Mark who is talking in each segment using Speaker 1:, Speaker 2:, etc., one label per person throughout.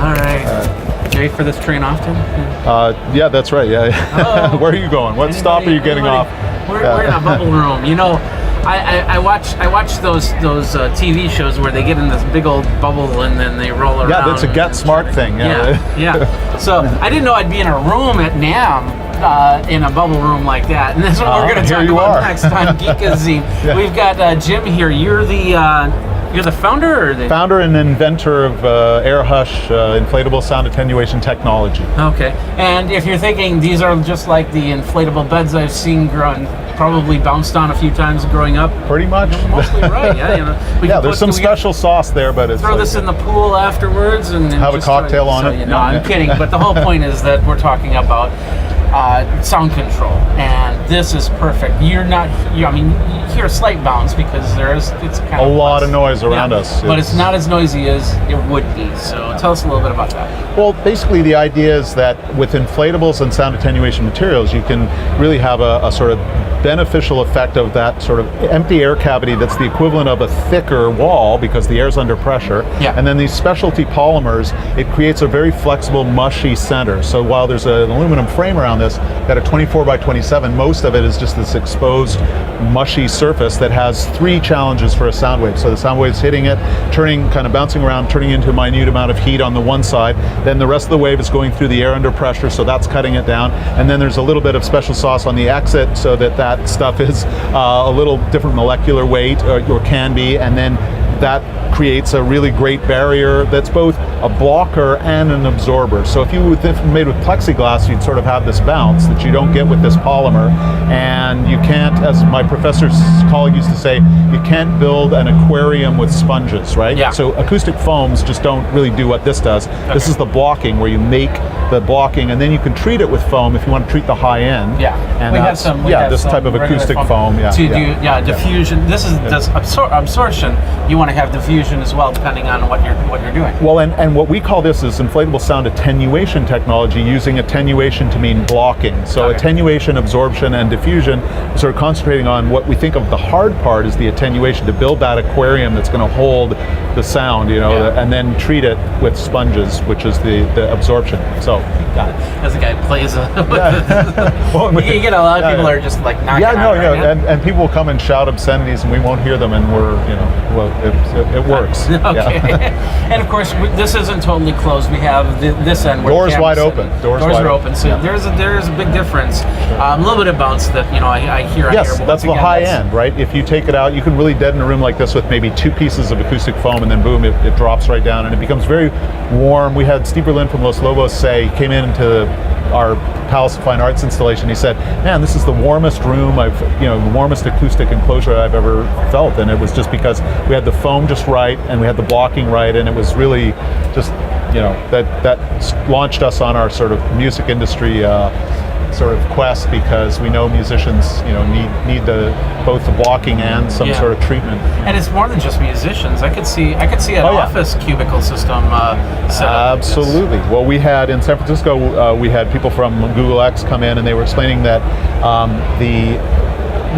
Speaker 1: All right. Do you wait for this train often?
Speaker 2: Yeah, that's right. Yeah.
Speaker 1: Oh.
Speaker 2: Where are you going? What stop are you getting off?
Speaker 1: We're in a bubble room. You know, I watch those TV shows where they get in this big old bubble and then they roll around.
Speaker 2: Yeah, that's a Get Smart thing.
Speaker 1: Yeah. So I didn't know I'd be in a room at NAMM in a bubble room like that, and that's what we're going to talk about next time. Geekazine. Yeah. We've got Jim here. You're the founder, or the
Speaker 2: founder and inventor of Airhush, inflatable sound attenuation technology.
Speaker 1: Okay, and if you're thinking these are just like the inflatable beds I've seen growing, probably bounced on a few times growing up.
Speaker 2: Pretty much.
Speaker 1: You're mostly right. Yeah, you know.
Speaker 2: There's some special sauce there, but it's
Speaker 1: throw this in the pool afterwards and
Speaker 2: have a cocktail on it.
Speaker 1: No, I'm kidding. But the whole point is that we're talking about sound control, and this is perfect. I mean, you hear a slight bounce because it's kind of
Speaker 2: a lot of noise around us.
Speaker 1: But it's not as noisy as it would be. So tell us a little bit about that.
Speaker 2: Well, basically the idea is that with inflatables and sound attenuation materials, you can really have a sort of beneficial effect of that sort of empty air cavity that's the equivalent of a thicker wall because the air's under pressure.
Speaker 1: Yeah.
Speaker 2: And then these specialty polymers, it creates a very flexible, mushy center. So while there's an aluminum frame around this, got a 24 by 27, most of it is just this exposed, mushy surface that has three challenges for a sound wave. So the sound wave's hitting it, turning, kind of bouncing around, turning into a minute amount of heat on the one side. Then the rest of the wave is going through the air under pressure, so that's cutting it down. And then there's a little bit of special sauce on the exit so that stuff is a little different molecular weight, or can be, and then that creates a really great barrier that's both a blocker and an absorber. So if you were made with plexiglass, you'd sort of have this bounce that you don't get with this polymer, and you can't, as my professor's colleague used to say, you can't build an aquarium with sponges, right?
Speaker 1: Yeah.
Speaker 2: So acoustic foams just don't really do what this does. Okay. This is the blocking, where you make the blocking, and then you can treat it with foam if you want to treat the high end.
Speaker 1: Yeah,
Speaker 2: and this type of acoustic foam.
Speaker 1: Diffusion. This is absorption. You want to have diffusion as well, depending on what you're doing.
Speaker 2: Well, and what we call this is inflatable sound attenuation technology, using attenuation to mean blocking. So attenuation, absorption, and diffusion, sort of concentrating on what we think of the hard part is the attenuation, to build that aquarium that's going to hold the sound, and then treat it with sponges, which is the absorption. So, got it.
Speaker 1: As the guy plays you get a lot of people are just like knocking
Speaker 2: and people will come and shout obscenities, and we won't hear them, and it works.
Speaker 1: Okay. And of course, this isn't totally closed. We have this end where
Speaker 2: doors wide open. Doors
Speaker 1: are open. So there's a big difference. A little bit of bounce that I hear.
Speaker 2: Yes, that's the high end, right? If you take it out, you can really deaden a room like this with maybe two pieces of acoustic foam, and then boom, it drops right down, and it becomes very warm. We had Steve Berlin from Los Lobos he came into our Palace of Fine Arts installation. He said, "Man, this is the warmest room the warmest acoustic enclosure I've ever felt," and it was just because we had the foam just right, and we had the blocking right, and it was really just that launched us on our sort of music industry sort of quest, because we know musicians need both the blocking and some sort of treatment.
Speaker 1: And it's more than just musicians. I could see an office cubicle system set up.
Speaker 2: Absolutely. Well, we had in San Francisco, we had people from Google X come in, and they were explaining that the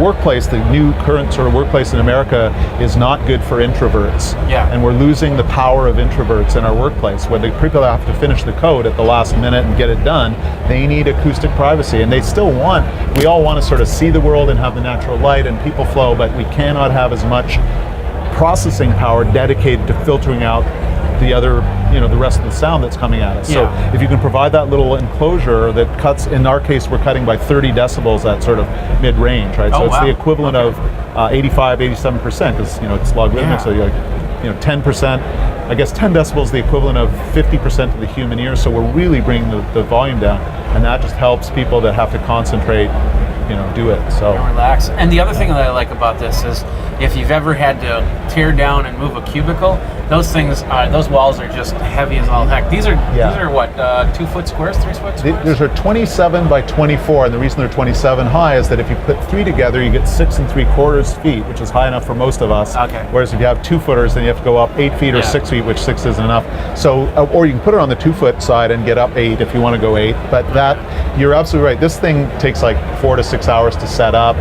Speaker 2: workplace, the new current sort of workplace in America, is not good for introverts.
Speaker 1: Yeah.
Speaker 2: And we're losing the power of introverts in our workplace. When the people have to finish the code at the last minute and get it done, they need acoustic privacy. And we all want to sort of see the world and have the natural light and people flow, but we cannot have as much processing power dedicated to filtering out the other, the rest of the sound that's coming at us. So if you can provide that little enclosure that cuts, in our case, we're cutting by 30 decibels at sort of mid-range, right? So it's the equivalent of 85, 87%, because it's logarithmic. So you're 10%. I guess 10 decibels is the equivalent of 50% of the human ear. So we're really bringing the volume down, and that just helps people that have to concentrate, do it. So
Speaker 1: relax. And the other thing that I like about this is, if you've ever had to tear down and move a cubicle, those walls are just heavy as all heck. These are what, 2 foot squares, 3 foot squares?
Speaker 2: These are 27 by 24, and the reason they're 27 high is that if you put 3 together, you get 6 3/4 feet, which is high enough for most of us.
Speaker 1: Okay.
Speaker 2: Whereas if you have 2 footers, then you have to go up 8 feet or 6 feet, which 6 isn't enough. So, or you can put it on the 2 foot side and get up 8 if you want to go 8. But you're absolutely right. This thing takes like 4 to 6 6 hours to set up.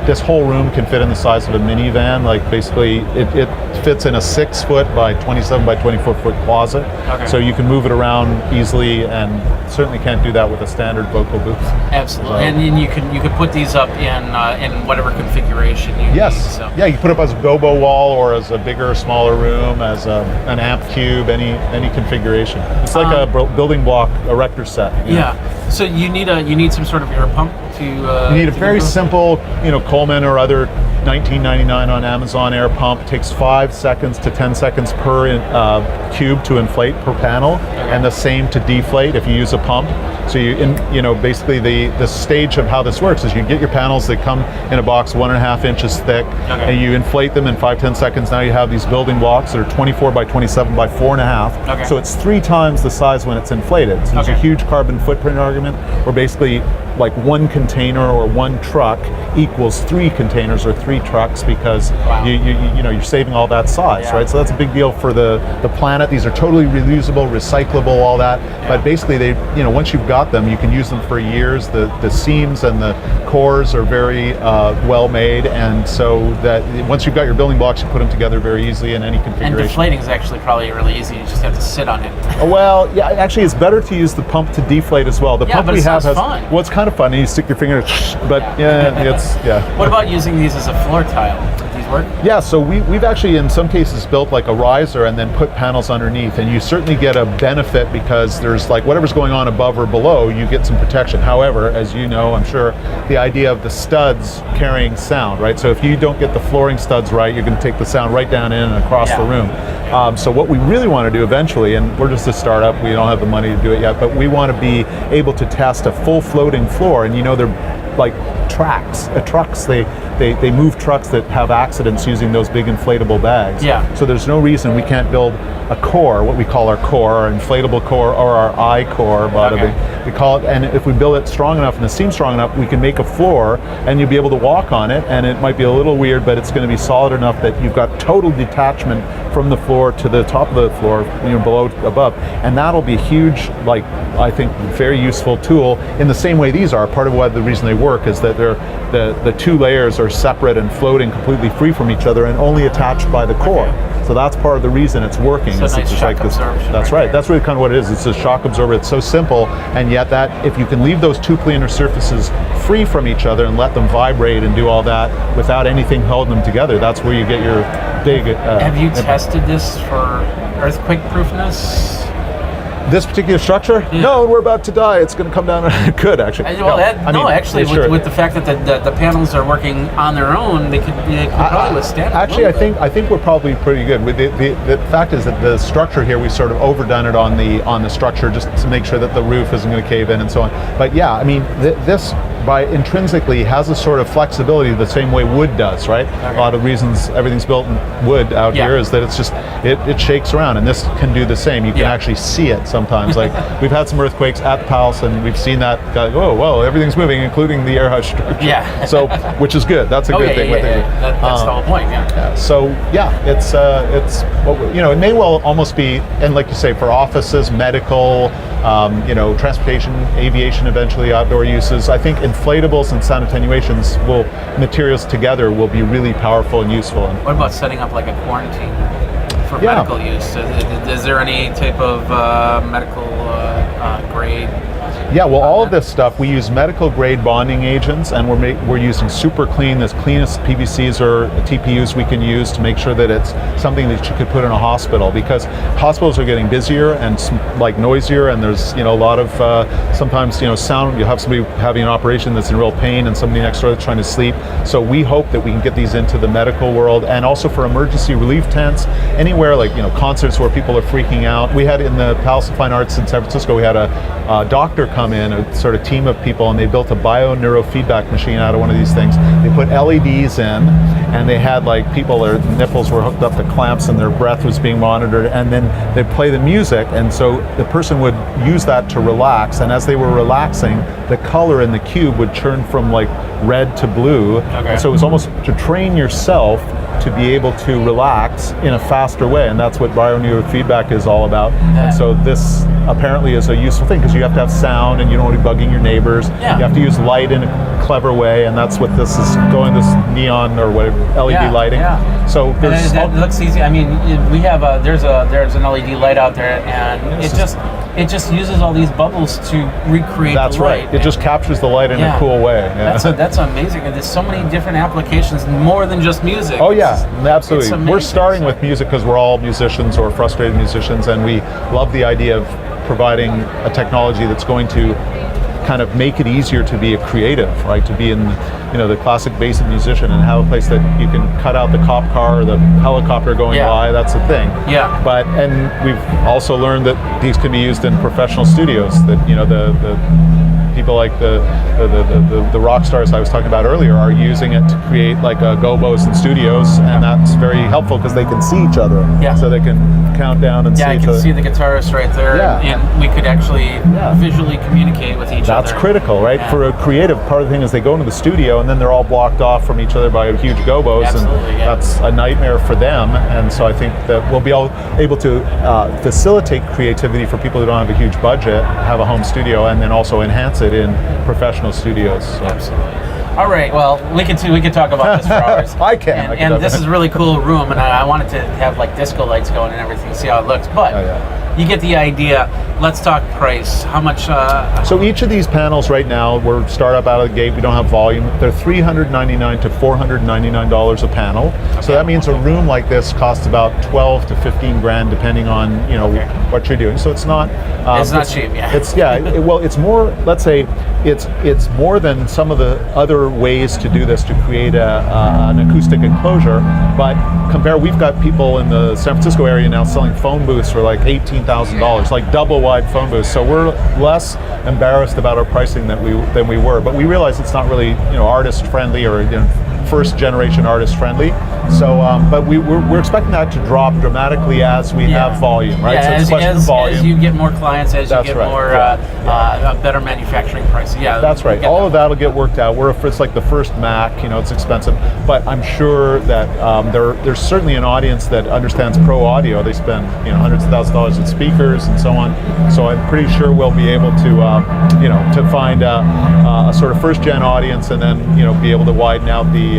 Speaker 2: This whole room can fit in the size of a minivan. Like basically, it fits in a 6 foot by 27 by 24 foot closet.
Speaker 1: Okay.
Speaker 2: So you can move it around easily, and certainly can't do that with a standard vocal booth.
Speaker 1: Absolutely.
Speaker 2: So,
Speaker 1: and then you could put these up in whatever configuration you need.
Speaker 2: yes.
Speaker 1: So.
Speaker 2: Yeah, you put it up as a gobo wall or as a bigger or smaller room, as an amp cube, any configuration. It's like a building block erector set.
Speaker 1: Yeah. So you need some sort of air pump to.
Speaker 2: You need a very simple, Coleman or other $19.99 on Amazon air pump. It takes 5 seconds to 10 seconds per cube to inflate per panel, and the same to deflate if you use a pump. So basically the stage of how this works is you get your panels. They come in a box 1.5 inches thick, and you inflate them in 5-10 seconds. Now you have these building blocks that are 24 by 27 by 4.5.
Speaker 1: Okay.
Speaker 2: So it's 3 times the size when it's inflated. So there's a huge carbon footprint argument where basically like one container or one truck equals 3 containers or 3 trucks, because you're saving all that size, right? So that's a big deal for the planet. These are totally reusable, recyclable, all that. But basically, they once you've got them, you can use them for years. The seams and the cores are very well made, and so that once you've got your building blocks, you put them together very easily in any configuration.
Speaker 1: And deflating is actually probably really easy. You just have to sit on it.
Speaker 2: Well, yeah, actually, it's better to use the pump to deflate as well. The pump we have has
Speaker 1: fun.
Speaker 2: Well, it's kind of fun. You stick your finger, but
Speaker 1: What about using these as a floor tile? Do these work?
Speaker 2: Yeah, so we've actually in some cases built like a riser and then put panels underneath, and you certainly get a benefit because there's like whatever's going on above or below, you get some protection. However, as you know, I'm sure, the idea of the studs carrying sound, right? So if you don't get the flooring studs right, you're going to take the sound right down in and across the room. So what we really want to do eventually, and we're just a startup, we don't have the money to do it yet, but we want to be able to test a full floating floor, and they're like trucks. They move trucks that have accidents using those big inflatable bags.
Speaker 1: Yeah.
Speaker 2: So there's no reason we can't build a core, what we call our core, our inflatable core, or our I-core, we call it. And if we build it strong enough and the seam strong enough, we can make a floor, and you'll be able to walk on it. And it might be a little weird, but it's going to be solid enough that you've got total detachment from the floor to the top of the floor, below, above, and that'll be a huge, I think, very useful tool. In the same way these are. Part of why the reason they work is that the 2 layers are separate and floating completely free from each other and only attached by the core. So that's part of the reason it's working.
Speaker 1: So nice shock absorption.
Speaker 2: That's right. That's really kind of what it is. It's a shock absorber. It's so simple, and yet that if you can leave those 2 planar surfaces free from each other and let them vibrate and do all that without anything holding them together, that's where you get your big.
Speaker 1: Have you tested this for earthquake proofness?
Speaker 2: This particular structure?
Speaker 1: Yeah.
Speaker 2: No, we're about to die. It's going to come down. Good, actually.
Speaker 1: With the fact that the panels are working on their own, they could probably withstand it.
Speaker 2: Actually, I think we're probably pretty good. The fact is that the structure here, we sort of overdone it on the structure just to make sure that the roof isn't going to cave in and so on. But yeah, I mean, this by intrinsically has a sort of flexibility the same way wood does, right? Okay. A lot of reasons everything's built in wood out here is that it's just it shakes around, and this can do the same. You can actually see it sometimes. Like we've had some earthquakes at the palace, and we've seen that. Oh, whoa, everything's moving, including the Airhush structure.
Speaker 1: Yeah.
Speaker 2: So, which is good. That's a good thing.
Speaker 1: That's the whole point. Yeah.
Speaker 2: So it's it may well almost be, and like you say, for offices, medical, transportation, aviation, eventually outdoor uses. I think inflatables and sound attenuations materials together will be really powerful and useful.
Speaker 1: What about setting up like a quarantine for medical use? Is there any type of medical grade?
Speaker 2: Yeah, well, all of this stuff, we use medical grade bonding agents, and we're using super clean, the cleanest PVCs or TPUs we can use to make sure that it's something that you could put in a hospital, because hospitals are getting busier and noisier, and there's a lot of sometimes sound. You'll have somebody having an operation that's in real pain and somebody next door that's trying to sleep. So we hope that we can get these into the medical world, and also for emergency relief tents, anywhere like concerts where people are freaking out. We had in the Palace of Fine Arts in San Francisco, we had a doctor come in, a sort of team of people, and they built a bio-neurofeedback machine out of one of these things. They put LEDs in, and they had people, their nipples were hooked up to clamps and their breath was being monitored, and then they'd play the music, and so the person would use that to relax, and as they were relaxing, the color in the cube would turn from red to blue. Okay. And so it was almost to train yourself to be able to relax in a faster way, and that's what biofeedback is all about. And so this apparently is a useful thing because you have to have sound and you don't want to be bugging your neighbors. You have to use light in a clever way, and that's what this is going, this neon or whatever LED lighting. So
Speaker 1: it looks easy. I mean, we have there's an LED light out there, and it just uses all these bubbles to recreate the light.
Speaker 2: That's right. It just captures the light in a cool way.
Speaker 1: That's amazing. And there's so many different applications, more than just music.
Speaker 2: Oh yeah, absolutely. We're starting with music because we're all musicians or frustrated musicians, and we love the idea of providing a technology that's going to kind of make it easier to be a creative, right? To be in, the classic basic musician and have a place that you can cut out the cop car or the helicopter going by. That's the thing. And we've also learned that these can be used in professional studios. That the people like the rock stars I was talking about earlier are using it to create like gobos in studios, and that's very helpful because they can see each other. So they can count down and see
Speaker 1: I can see the guitarist right there, and we could actually visually communicate with each other.
Speaker 2: That's critical, right? For a creative, part of the thing is they go into the studio and then they're all blocked off from each other by huge gobos, and that's a nightmare for them. And so I think that we'll be able to facilitate creativity for people who don't have a huge budget, have a home studio, and then also enhance it in professional studios. So.
Speaker 1: Absolutely. All right. Well, we could talk about this for hours.
Speaker 2: I can.
Speaker 1: And this is a really cool room, and I wanted to have like disco lights going and everything, see how it looks. But you get the idea. Let's talk price. How much?
Speaker 2: So each of these panels right now, we're startup out of the gate. We don't have volume. They're $399 to $499 a panel. So that means a room like this costs about 12 to 15 grand, depending on what you're doing. So it's not.
Speaker 1: It's not cheap.
Speaker 2: It's more. Let's say it's more than some of the other ways to do this to create an acoustic enclosure. But we've got people in the San Francisco area now selling phone booths for like $18,000, like double wide phone booths. So we're less embarrassed about our pricing than we were. But we realize it's not really artist friendly or first generation artist friendly. So, but we're expecting that to drop dramatically as we have volume, right? So it's a question of volume.
Speaker 1: As you get more clients, as you get more better manufacturing prices.
Speaker 2: That's right. All of that'll get worked out. It's like the first Mac, it's expensive, but I'm sure that there's certainly an audience that understands pro audio. They spend hundreds of thousands of dollars in speakers and so on. So I'm pretty sure we'll be able to find a sort of first gen audience, and then be able to widen out the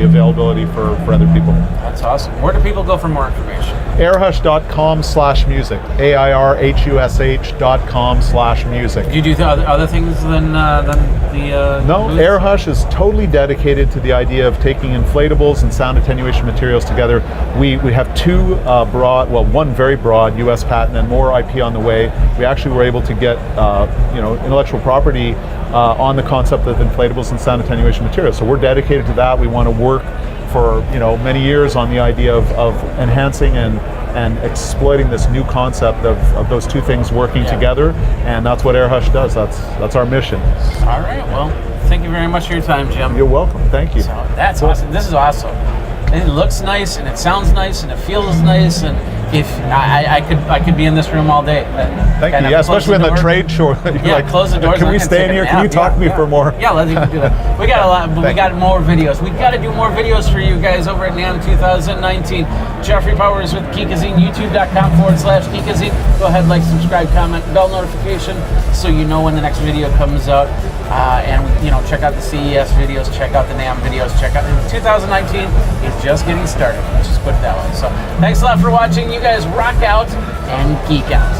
Speaker 2: availability for other people.
Speaker 1: That's awesome. Where do people go for more information?
Speaker 2: Airhush.com/music. AIRHUSH.com/music.
Speaker 1: Do you do other things than the?
Speaker 2: No, Airhush is totally dedicated to the idea of taking inflatables and sound attenuation materials together. We have one very broad U.S. patent and more IP on the way. We actually were able to get intellectual property on the concept of inflatables and sound attenuation materials. So we're dedicated to that. We want to work for many years on the idea of enhancing and exploiting this new concept of those two things working together, and that's what Airhush does. That's our mission.
Speaker 1: All right. Well, thank you very much for your time, Jim.
Speaker 2: You're welcome. Thank you.
Speaker 1: So that's awesome. This is awesome. It looks nice, and it sounds nice, and it feels nice, and if I could be in this room all day.
Speaker 2: Thank you. Yeah, especially in the trade show.
Speaker 1: Close the doors.
Speaker 2: Can we stay in here? Can you talk to me for more?
Speaker 1: Yeah, let's do that. We got a lot, but we got more videos. We got to do more videos for you guys over at NAMM 2019. Jeffrey Powers with Geekazine, youtube.com/Geekazine. Go ahead, like, subscribe, comment, bell notification, so you know when the next video comes out. And check out the CES videos, check out the NAMM videos, check out 2019 is just getting started. Let's just put it that way. So thanks a lot for watching. You guys rock out and geek out.